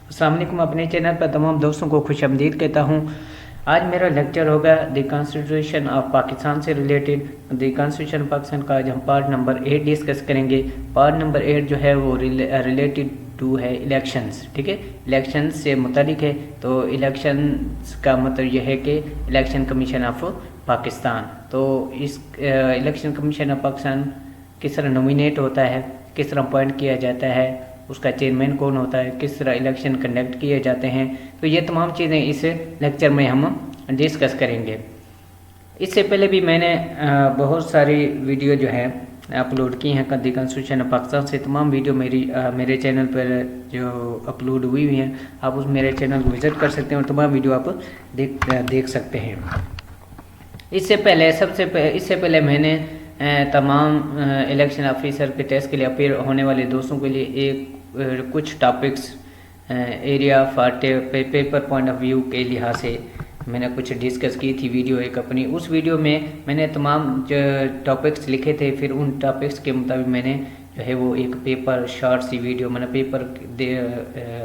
अस्सलाम वालेकुम। अपने चैनल पर तमाम दोस्तों को खुशामदीद कहता हूँ। आज मेरा लेक्चर होगा द कॉन्स्टिट्यूशन ऑफ पाकिस्तान से रिलेटेड। द कॉन्स्टिट्यूशन पाकिस्तान का आज हम पार्ट नंबर 8 डिस्कस करेंगे। पार्ट नंबर 8 जो है वो रिलेटेड टू है इलेक्शंस। ठीक है, इलेक्शंस से मुतालिक है। तो इलेक्शंस का मतलब यह है कि इलेक्शन कमीशन ऑफ पाकिस्तान। तो इस इलेक्शन कमीशन ऑफ पाकिस्तान किस तरह नॉमिनेट होता है, किस तरह अपॉइंट किया जाता है, उसका चेयरमैन कौन होता है, किस तरह इलेक्शन कंडक्ट किए जाते हैं, तो ये तमाम चीज़ें इस लेक्चर में हम डिस्कस करेंगे। इससे पहले भी मैंने बहुत सारी वीडियो जो है अपलोड की हैं द कॉन्स्टिट्यूशन ऑफ पाकिस्तान से। तमाम वीडियो मेरे चैनल पर जो अपलोड हुई हुई हैं, आप उस मेरे चैनल को विज़िट कर सकते हैं और तमाम वीडियो आप देख सकते हैं। इससे पहले मैंने तमाम इलेक्शन ऑफिसर के टेस्ट के लिए अपीयर होने वाले दोस्तों के लिए कुछ topics area for paper point of view के लिहाज से मैंने कुछ डिस्कस की थी वीडियो एक अपनी। उस वीडियो में मैंने तमाम जो टॉपिक्स लिखे थे, फिर उन टॉपिक्स के मुताबिक मैंने जो है वो एक पेपर शॉर्ट सी वीडियो, मैंने पेपर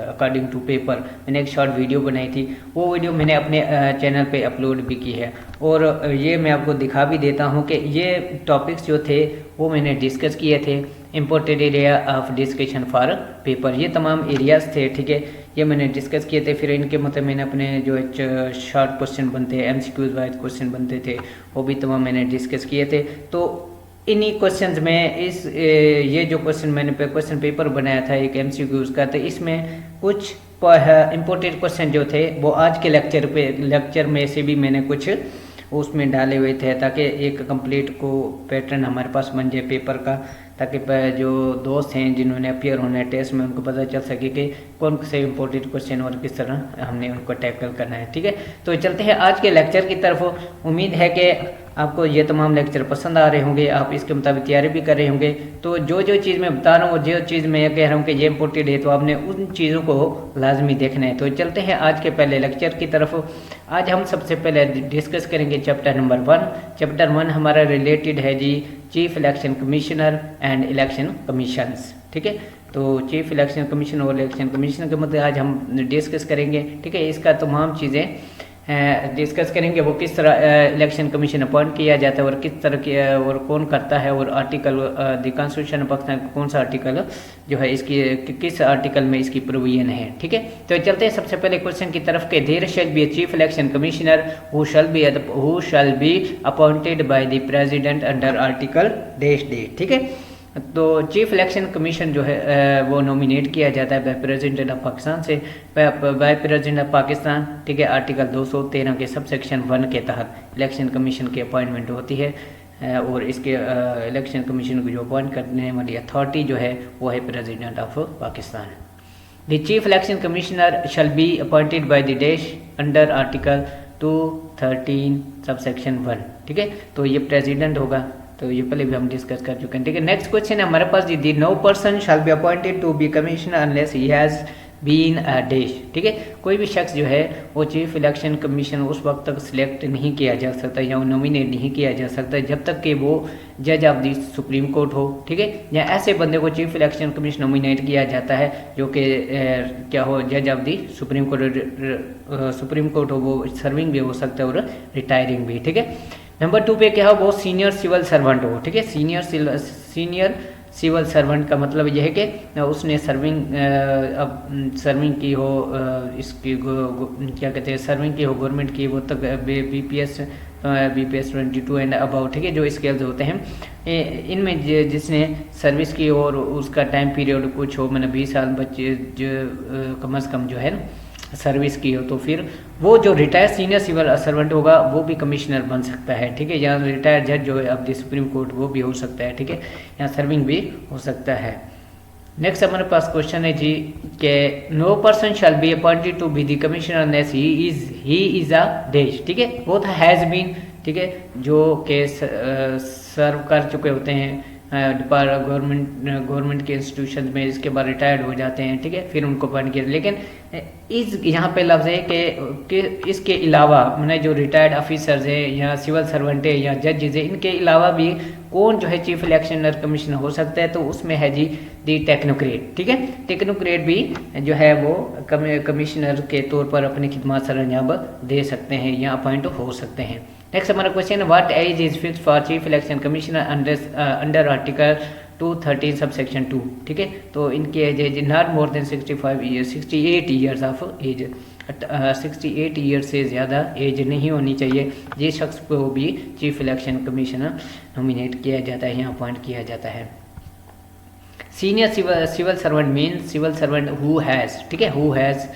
अकॉर्डिंग टू पेपर मैंने एक शॉर्ट वीडियो बनाई थी। वो वीडियो मैंने अपने चैनल पे अपलोड भी की है और ये मैं आपको दिखा भी देता हूँ कि ये टॉपिक्स जो थे वो मैंने डिस्कस किए थे। Important area of discussion for paper, ये तमाम एरियाज़ थे। ठीक है, ये मैंने डिस्कस किए थे। फिर इनके मतलब मैंने अपने जो शॉर्ट क्वेश्चन बनते हैं, MCQs वाइज क्वेश्चन बनते थे, वो भी तमाम मैंने डिस्कस किए थे। तो इन्हीं क्वेश्चंस में ये जो क्वेश्चन मैंने क्वेश्चन पेपर बनाया था एक MCQs का, तो इसमें कुछ इम्पोर्टेंट क्वेश्चन जो थे वो आज के लेक्चर में से भी मैंने कुछ उसमें डाले हुए थे, ताकि एक कंप्लीट को पैटर्न हमारे पास बन जाए पेपर का, ताकि जो दोस्त हैं जिन्होंने अपीयर होना है टेस्ट में उनको पता चल सके कि कौन से इम्पोर्टेंट क्वेश्चन और किस तरह हमने उनको टैकल करना है। ठीक है, तो चलते हैं आज के लेक्चर की तरफ। उम्मीद है कि आपको ये तमाम लेक्चर पसंद आ रहे होंगे, आप इसके मुताबिक तैयारी भी कर रहे होंगे। तो जो चीज़ मैं बता रहा हूँ, जो चीज़ मैं कह रहा हूँ कि ये इम्पोर्टेंट है, तो आपने उन चीज़ों को लाजमी देखना है। तो चलते हैं आज के पहले लेक्चर की तरफ। आज हम सबसे पहले डिस्कस करेंगे चैप्टर नंबर 1। चैप्टर 1 हमारा रिलेटेड है जी chief election commissioner and election commissions. ठीक है, तो चीफ इलेक्शन कमीशन और इलेक्शन कमीशन के मुद्दे आज हम डिस्कस करेंगे। ठीक है, इसका तमाम चीज़ें डिस्कस करेंगे। वो किस तरह इलेक्शन कमीशन अपॉइंट किया जाता है और किस तरह की और कौन करता है, और article the constitution of Pakistan कौन सा आर्टिकल जो है इसकी किस आर्टिकल में इसकी प्रोविजन है। ठीक है, तो चलते हैं सबसे पहले क्वेश्चन की तरफ के there shall be a chief election commissioner who shall be appointed by the president under article dash day. ठीक है, तो चीफ इलेक्शन कमीशन जो है वो नॉमिनेट किया जाता है बाय प्रेसिडेंट ऑफ पाकिस्तान से, बाय प्रेसिडेंट ऑफ पाकिस्तान। ठीक है, आर्टिकल 213 के सब सेक्शन 1 के तहत इलेक्शन कमीशन की अपॉइंटमेंट होती है और इसके इलेक्शन कमीशन को जो अपॉइंट करने वाली अथॉरिटी जो है वो है president of Pakistan. The chief election commissioner shell be appointed by the dash under article 213 sub section 1। ठीक है, तो ये प्रेसिडेंट होगा, तो ये पहले भी हम डिस्कस कर चुके हैं। ठीक है, नेक्स्ट क्वेश्चन है हमारे पास the no person shall be appointed to be commissioner unless he has been a dash. ठीक है, कोई भी शख्स जो है वो चीफ इलेक्शन कमीशन उस वक्त तक सिलेक्ट नहीं किया जा सकता या नॉमिनेट नहीं किया जा सकता जब तक कि वो जज ऑफ द सुप्रीम कोर्ट हो। ठीक है, या ऐसे बंदे को चीफ इलेक्शन कमीशन नॉमिनेट किया जाता है जो कि क्या हो, जज ऑफ द सुप्रीम कोर्ट हो, वो सर्विंग भी हो सकता है और रिटायरिंग भी। ठीक है, नंबर 2 पे क्या हो, वो सीनियर सिविल सर्वेंट हो। ठीक है, सीनियर सिविल सर्वेंट का मतलब यह है कि उसने सर्विंग की हो, इसकी क्या कहते हैं, सर्विंग की हो गवर्नमेंट की, वो तक BPS 22 एंड अबाउट। ठीक है, जो स्केल्स होते हैं इनमें जिसने सर्विस की और उसका टाइम पीरियड कुछ हो, मैंने 20 साल बच्चे जो कम अज़ कम जो है सर्विस की हो, तो फिर वो जो रिटायर्ड सीनियर सिविल सर्वेंट होगा वो भी कमिश्नर बन सकता है। ठीक है, या रिटायर्ड जज जो है ऑफ द सुप्रीम कोर्ट वो भी हो सकता है। ठीक है, या सर्विंग भी हो सकता है। नेक्स्ट हमारे पास क्वेश्चन है जी कि no person shall be appointed to be the commissioner unless he is a dash. ठीक है, वो था हैज़ बीन। ठीक है, जो के सर्व कर चुके होते हैं गवर्नमेंट के इंस्टीट्यूशन में, इसके बाद रिटायर्ड हो जाते हैं। ठीक है, फिर उनको अपॉइंट किया। लेकिन इस यहाँ पे लफ्ज़ है कि इसके अलावा मैंने जो रिटायर्ड ऑफिसर्स हैं या सिविल सर्वेंट है या जजेज है, इनके अलावा भी कौन जो है चीफ इलेक्शन कमिश्नर हो सकता है, तो उसमें है जी दी टेक्नोक्रेट। ठीक है, टेक्नोक्रेट भी जो है वो कमिश्नर के तौर पर अपनी खिदमत सरंजाम दे सकते हैं या अपॉइंट हो सकते हैं। नेक्स्ट हमारा question, what age is fixed for chief election commissioner under article 213 subsection 2। ठीक है, तो इनकी एज है not more than 65 years 68 years of age. 68 year से ज़्यादा एज नहीं होनी चाहिए जिस शख्स को भी चीफ इलेक्शन कमिश्नर नॉमिनेट किया जाता है या अपॉइंट किया जाता है। Senior civil servant mean civil servant who has, ठीक है, who has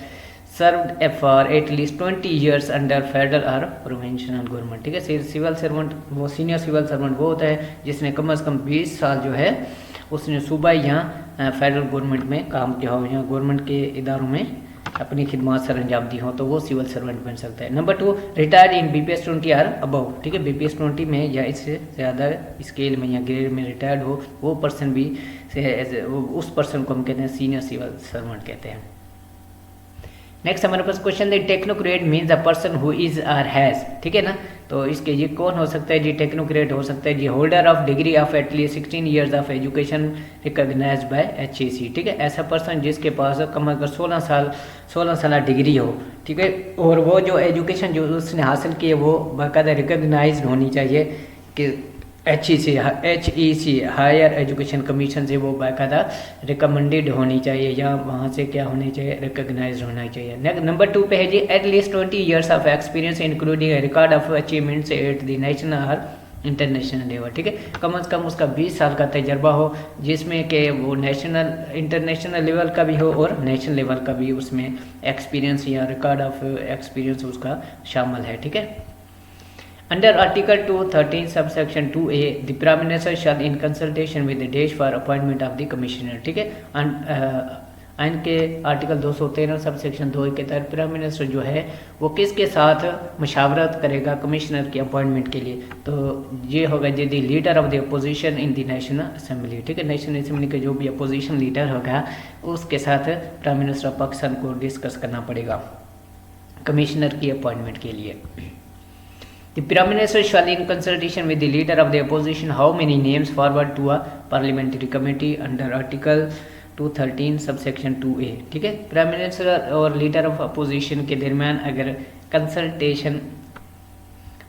served for at least 20 years under federal or provincial government. ठीक है, सिविल सर्वेंट वो सीनियर सिविल सर्वेंट वो होता है जिसने कम से कम 20 साल जो है उसने सूबाई या फेडरल गवर्नमेंट में काम किया हो या गवर्नमेंट के इदारों में अपनी खिदमत सर अंजाम दी हो, तो वो सिविल सर्वेंट बन सकता है। Number 2, retired in BPS 20 or above. ठीक है, BPS 20 में या इससे ज़्यादा स्केल में या ग्रेड में रिटायर्ड हो वो पर्सन भी उस पर्सन को हम कहते हैं सीनियर सिविल सर्वेंट कहते हैं। नेक्स्ट हमारे पास क्वेश्चन है, technocrat means a person who is or has. ठीक है ना, तो इसके ये कौन हो सकता है जी, टेक्नोक्रेट हो सकता है जी holder of degree of at least 16 years of education recognised by HEC। ठीक है, ऐसा पर्सन जिसके पास कम अगर 16 साल डिग्री हो। ठीक है, और वो जो एजुकेशन जो उसने हासिल की है वो बाकायदा रिकॉग्नाइज्ड होनी चाहिए कि HEC हायर एजुकेशन कमीशन से वो बाकायदा रिकमेंडेड होनी चाहिए या वहाँ से क्या होनी चाहिए, रिकॉग्नाइज होना चाहिए। नंबर 2 पे है जी at least 20 years of experience including record of achievements at the national और इंटरनेशनल लेवल। ठीक है, कम से कम उसका 20 साल का तजर्बा हो जिसमें कि वो इंटरनेशनल लेवल का भी हो और नेशनल लेवल का भी उसमें एक्सपीरियंस या रिकॉर्ड ऑफ एक्सपीरियंस उसका शामिल है। ठीक है, under article 213 subsection 2A the prime minister shall in consultation with the देश for appointment of the commissioner. ठीक है, आइन के आर्टिकल 213 सबसेक्शन 2 के तहत प्राइम मिनिस्टर जो है वो किसके साथ मशावरत करेगा कमिश्नर की अपॉइंटमेंट के लिए, तो ये होगा जी the leader of the opposition in the national assembly. ठीक है, नेशनल असेंबली के जो भी अपोजिशन लीडर होगा उसके साथ प्राइम मिनिस्टर ऑफ पाकिस्तान को डिस्कस करना पड़ेगा कमिश्नर की अपॉइंटमेंट के लिए। The Prime Minister shall, in consultation with the leader of the opposition, how many names forward to a parliamentary committee under Article 213 subsection 2A। ठीक है, प्राइम मिनिस्टर और leader of opposition के दरमियान अगर consultation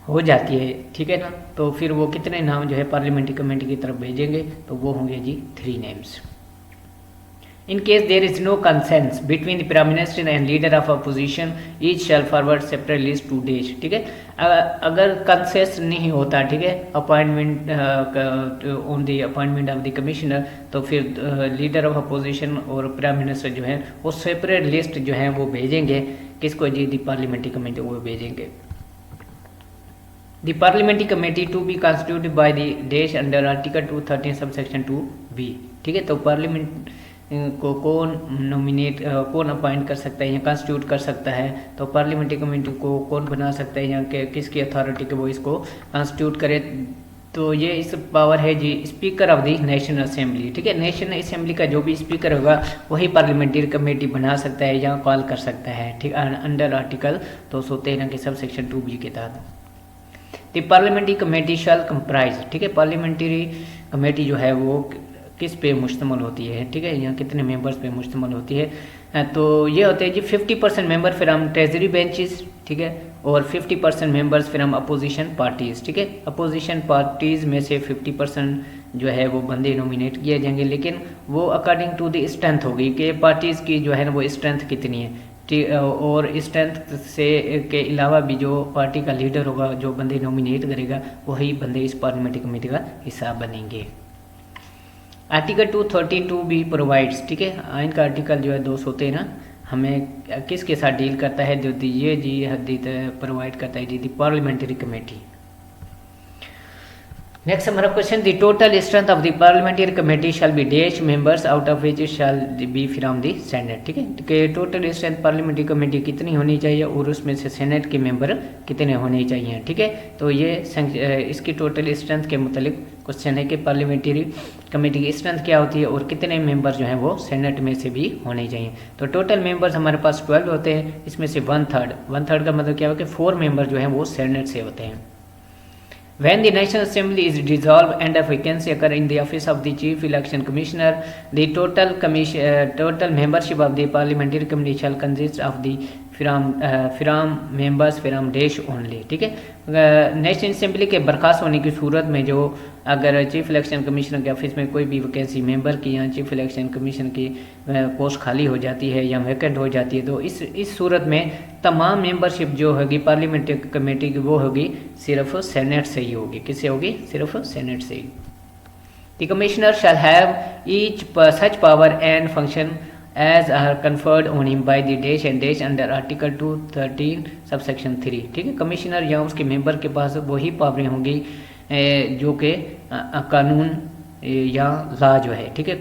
हो जाती है, ठीक है ना, तो फिर वो कितने नाम जो है पार्लियामेंट्री कमेटी की तरफ भेजेंगे, तो वो होंगे जी 3 names. In case there is no consensus between the Prime Minister and leader of opposition, each shall forward separate list to देश। ठीक है, अगर कंसेंस नहीं होता, ठीक है, appointment on the appointment of the commissioner, तो फिर लीडर ऑफ अपोजिशन और प्राइम मिनिस्टर जो है वो सेपरेट लिस्ट जो है वो भेजेंगे किसको जी, दी पार्लियामेंट्री कमेटी वो भेजेंगे। The parliamentary committee to be constituted by the देश अंडर आर्टिकल 213 सबसेक्शन 2B। ठीक है, तो पार्लियामेंट को कौन अपॉइंट कर सकता है या कॉन्स्टिट्यूट कर सकता है, तो पार्लियामेंट्री कमेटी को कौन बना सकता है या किसकी अथॉरिटी के वो इसको कॉन्स्टिट्यूट करे, तो ये इस पावर है जी speaker of the national assembly. ठीक है, नेशनल असेंबली का जो भी स्पीकर होगा वही पार्लियामेंट्री कमेटी बना सकता है या कॉल कर सकता है। ठीक, अंडर आर्टिकल 213 के सब सेक्शन 2B के तहत। The parliamentary committee shell comprise. ठीक है, पार्लियामेंट्री कमेटी जो है वो किस पे मुश्तमल होती है, ठीक है, या कितने मेंबर्स पे मुश्तमल होती है, तो ये होते हैं जी 50% मेंबर फ्रॉम ट्रेजरी बेंचेस। ठीक है, और 50% मेंबर्स फ्रॉम अपोजिशन पार्टीज़। ठीक है, अपोजिशन पार्टीज़ में से 50% जो है वो बंदे नॉमिनेट किए जाएंगे, लेकिन वो अकॉर्डिंग टू द स्ट्रेंथ होगी कि पार्टीज़ की जो है ना वो स्ट्रेंथ कितनी है, और स्ट्रेंथ से के अलावा भी जो पार्टी का लीडर होगा जो बंदे नॉमिनेट करेगा वही बंदे इस पार्लियामेंट्री कमेटी का हिस्सा बनेंगे। Article 232B provides. ठीक है, आइन का आर्टिकल जो है 213 हमें किसके साथ डील करता है, जो ये जी हदीत प्रोवाइड करता है जी दी पार्लियामेंट्री कमेटी। नेक्स्ट हमारा question, the total strength of the parliamentary committee shall be dash members out of which shall be from the senate. ठीक है, कि टोटल स्ट्रेंथ पार्लियामेंट्री कमेटी कितनी होनी चाहिए और उसमें से सेनेट के मेंबर कितने होने चाहिए। ठीक है, तो ये इसकी टोटल स्ट्रेंथ के मुतालिक क्वेश्चन है कि पार्लियामेंट्री कमेटी की स्ट्रेंथ क्या होती है और कितने मेंबर जो हैं वो सेनेट में से भी होने चाहिए। तो टोटल मेंबर्स हमारे पास 12 होते हैं, इसमें से 1/3 का मतलब क्या हो कि 4 मेंबर जो हैं वो सेनेट से होते हैं। When the National Assembly is dissolved and a vacancy occur in the office of the Chief Election Commissioner, the total membership of the Parliamentary Committee shall consist of the from members from देश only. ठीक है, national assembly के बर्खास्त होने की सूरत में जो अगर चीफ इलेक्शन कमीशनर के ऑफिस में कोई भी वैकेंसी मेंबर की या चीफ इलेक्शन कमीशन की पोस्ट खाली हो जाती है या वैकेंट हो जाती है, तो इस सूरत में तमाम मेंबरशिप जो होगी पार्लियामेंट्री कमेटी की वो होगी सिर्फ सेनेट से ही होगी। किससे होगी? सिर्फ सेनेट से ही। The commissioner shall have each such power and function as are conferred on him by the Desh and Desh under Article 213 subsection 3। ठीक है, कमिश्नर या उसके मेंबर के पास वही पावरें होंगी जो कि कानून या लॉ जो है, ठीक है,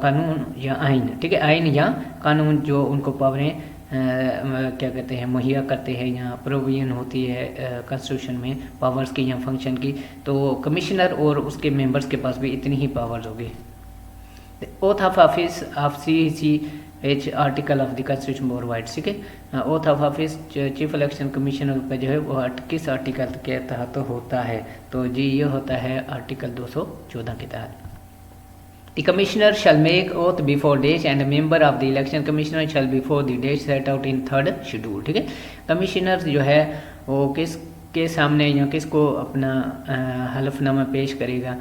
कानून या आइन, ठीक है, आइन या कानून जो उनको पावरें क्या कहते हैं मुहैया करते हैं या प्रोविजन होती है कॉन्स्टिट्यूशन में पावर्स की या फंक्शन की, तो कमिश्नर और उसके मेंबर्स के पास भी इतनी ही पावर्स होगी। Oath of office of CECH article of the constitution provides. ठीक है, oath of office chief election commissioner का जो है वो किस आर्टिकल के तहत होता है? तो जी ये होता है आर्टिकल 214 के तहत। The commissioner shall make oath before days and member of the election commissioner shall before the days set out in 3rd schedule. ठीक है, कमिश्नर जो है वो किसके सामने या किसको अपना हलफनामा पेश करेगा?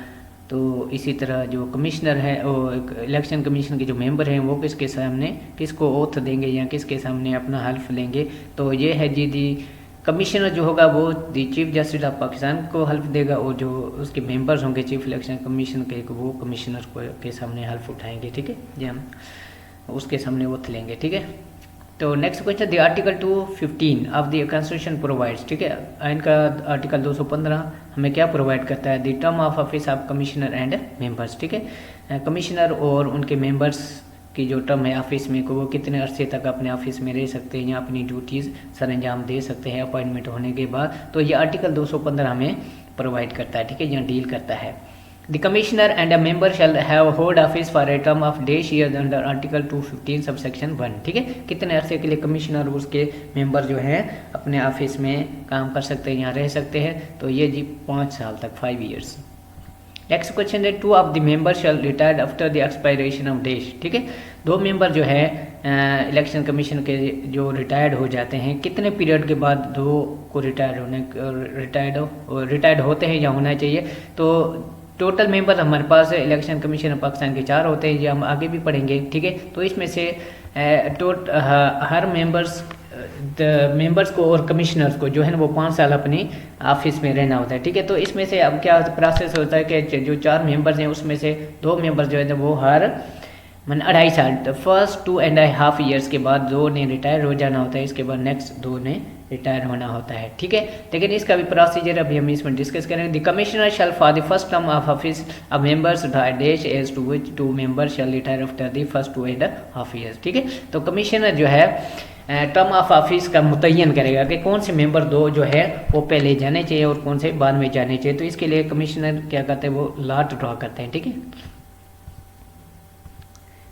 तो इसी तरह जो कमिश्नर है वो इलेक्शन कमीशन के जो मेंबर हैं वो किसके सामने किसको ओथ देंगे या किसके सामने अपना हल्फ लेंगे? तो ये है जी दी कमिश्नर जो होगा वो दी चीफ जस्टिस ऑफ पाकिस्तान को हल्फ देगा और जो उसके मेंबर्स होंगे चीफ इलेक्शन कमीशन के वो कमिश्नर को के सामने हल्फ उठाएंगे। ठीक है जी, हम उसके सामने ओथ लेंगे। ठीक है, तो next question the article 215 of the constitution provides. ठीक है, इनका आर्टिकल 215 हमें क्या प्रोवाइड करता है? The term of office of commissioner and members. ठीक है, कमिश्नर और उनके मेंबर्स की जो टर्म है ऑफिस में को वो कितने अरसे तक अपने ऑफिस में रह सकते हैं या अपनी ड्यूटीज़ सर अंजाम दे सकते हैं अपॉइंटमेंट होने के बाद, तो ये आर्टिकल 215 हमें प्रोवाइड करता है। ठीक है, यहाँ डील करता है। The commissioner and a member shall have hold office for a term of dash years under Article 215 subsection 1। ठीक है, कितने अरसे के लिए कमिश्नर और उसके मेंबर जो हैं अपने ऑफिस में काम कर सकते हैं या रह सकते हैं? तो ये जी 5 साल तक, 5 years। नेक्स्ट क्वेश्चन है 2 of the member shell retired after the expiration of dash. ठीक है, 2 मेंबर जो है इलेक्शन कमीशन के जो रिटायर्ड हो जाते हैं, कितने पीरियड के बाद 2 को रिटायर्ड होते हैं या होना चाहिए? तो टोटल मेंबर हमारे पास इलेक्शन कमीशन ऑफ पाकिस्तान के 4 होते हैं, ये हम आगे भी पढ़ेंगे। ठीक है, तो इसमें से हर मेंबर्स को और कमिश्नर्स को जो है ना वो 5 साल अपनी ऑफिस में रहना होता है। ठीक है, तो इसमें से अब क्या प्रोसेस होता है कि जो 4 मेंबर्स हैं उसमें से 2 मेंबर जो है वो हर 2.5 साल फर्स्ट 2.5 years के बाद 2 ने रिटायर हो जाना होता है, इसके बाद नेक्स्ट 2 ने रिटायर होना होता है। ठीक है, लेकिन इसका भी प्रोसीजर अभी हम इसमें डिस्कस करेंगे। The commissioner shall for the first term of office of members dash as to which 2 members shall retire after the first 2.5 years। ठीक है, तो कमिश्नर जो है टर्म ऑफ ऑफिस का मुतय्यन करेगा कि कौन से मेंबर 2 जो है वो पहले जाने चाहिए और कौन से बाद में जाने चाहिए। तो इसके लिए कमिश्नर क्या करते हैं, वो लॉट ड्रॉ करते हैं। ठीक है,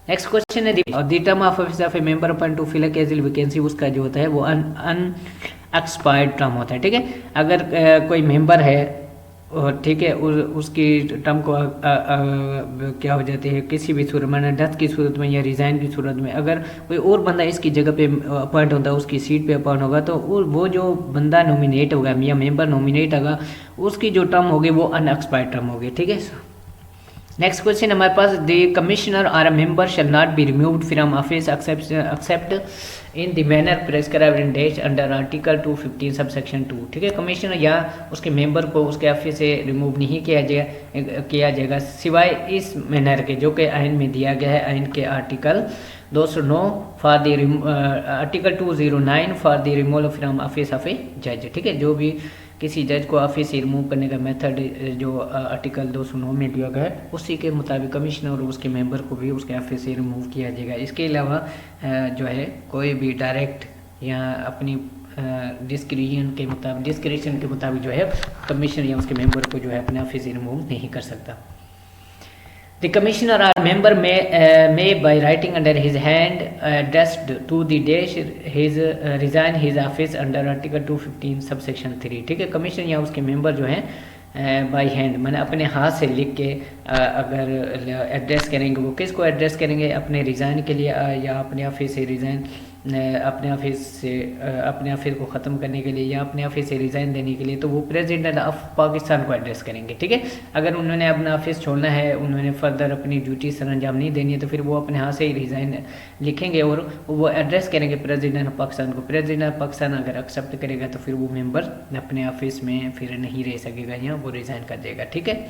नेक्स्ट क्वेश्चन है the term of office of a member appoint to fill a casual vacancy, उसका जो होता है वो अनएक्सपायर्ड टर्म होता है। ठीक है, अगर कोई मेंबर है और ठीक है उसकी टर्म को क्या हो जाती है किसी भी सूरत में, डेथ की सूरत में या रिज़ाइन की सूरत में, अगर कोई और बंदा इसकी जगह पे अपॉइंट होता है, उसकी सीट पे अपॉइंट होगा, तो वो जो बंदा नॉमिनेट होगा या मेंबर नॉमिनेट होगा उसकी जो टर्म होगी वो अनएक्सपायर्ड टर्म होगी। ठीक है, नेक्स्ट क्वेश्चन हमारे पास द कमिश्नर और a member shall not be removed from office accept in the manner prescribed in dash under article 215 subsection 2। ठीक है, कमिश्नर या उसके मेंबर को उसके ऑफिस से रिमूव नहीं किया जाएगा सिवाय इस मैनर के जो कि आइन में दिया गया है। आइन के article 209 for the article 209 for the removal from office of a जज। ठीक है, जो भी किसी जज को ऑफिस से रिमूव करने का मेथड जो आर्टिकल 209 में दिया गया है उसी के मुताबिक कमिश्नर और उसके मेंबर को भी उसके ऑफिस से रिमूव किया जाएगा। इसके अलावा जो है कोई भी डायरेक्ट या अपनी डिस्क्रिप्शन के मुताबिक जो है कमिश्नर या उसके मेंबर को जो है अपने ऑफिस से रिमूव नहीं कर सकता। The commissioner or member may by writing under his hand addressed to the dash resign his office under article 215 subsection 3। ठीक है, कमिश्नर या उसके मेंबर जो हैं बाई हैंड, मैंने अपने हाथ से लिख के अगर एड्रेस करेंगे, वो किसको एड्रेस करेंगे, अपने रिज़ाइन के लिए या अपने ऑफिस से रिज़ाइन अपने ऑफिस को ख़त्म करने के लिए या अपने ऑफिस से रिज़ाइन देने के लिए, तो वो प्रेसिडेंट ऑफ पाकिस्तान को एड्रेस करेंगे। ठीक है, अगर उन्होंने अपना ऑफिस छोड़ना है, उन्होंने फर्दर अपनी ड्यूटी सर अंजाम नहीं देनी है, तो फिर वो अपने हाथ से ही रिज़ाइन लिखेंगे और वो एड्रेस करेंगे प्रेसिडेंट ऑफ पाकिस्तान को। प्रेसिडेंट ऑफ पाकिस्तान अगर एक्सेप्ट करेगा तो फिर वो मेंबर अपने ऑफिस में फिर नहीं रह सकेगा या वो रिज़ाइन कर देगा। ठीक है,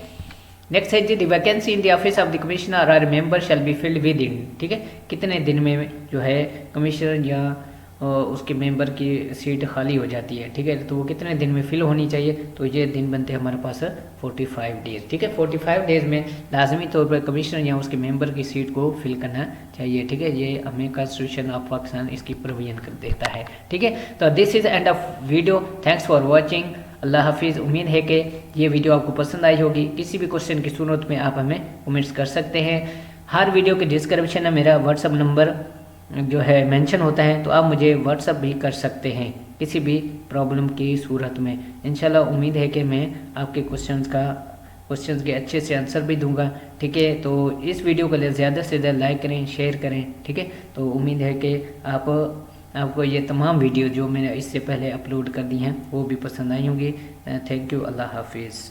नेक्स्ट है जी, the vacancy in the office of the commissioner और member shall be filled within. ठीक है, कितने दिन में जो है कमिश्नर या उसके मेंबर की सीट खाली हो जाती है। ठीक है, तो वो कितने दिन में फिल होनी चाहिए, तो ये दिन बनते हैं हमारे पास 45 डेज। ठीक है, 45 डेज में लाजमी तौर पर कमिश्नर या उसके मेंबर की सीट को फिल करना चाहिए। ठीक है, ये हमें कॉन्स्टिट्यूशन ऑफ पाकिस्तान इसकी प्रोविजन कर देता है। ठीक है, तो this is end of video, thanks for watching, अल्लाह हाफिज़। उम्मीद है कि ये वीडियो आपको पसंद आई होगी। किसी भी क्वेश्चन की सूरत में आप हमें कमेंट्स कर सकते हैं। हर वीडियो के डिस्क्रिप्शन में मेरा व्हाट्सअप नंबर जो है मेंशन होता है, तो आप मुझे व्हाट्सअप भी कर सकते हैं किसी भी प्रॉब्लम की सूरत में। इंशाल्लाह उम्मीद है कि मैं आपके क्वेश्चंस के अच्छे से आंसर भी दूंगा। ठीक है, तो इस वीडियो को ज़्यादा से ज़्यादा लाइक करें, शेयर करें। ठीक है, तो उम्मीद है कि आपको ये तमाम वीडियो जो मैंने इससे पहले अपलोड कर दी हैं वो भी पसंद आई होंगी। थैंक यू, अल्लाह हाफिज़।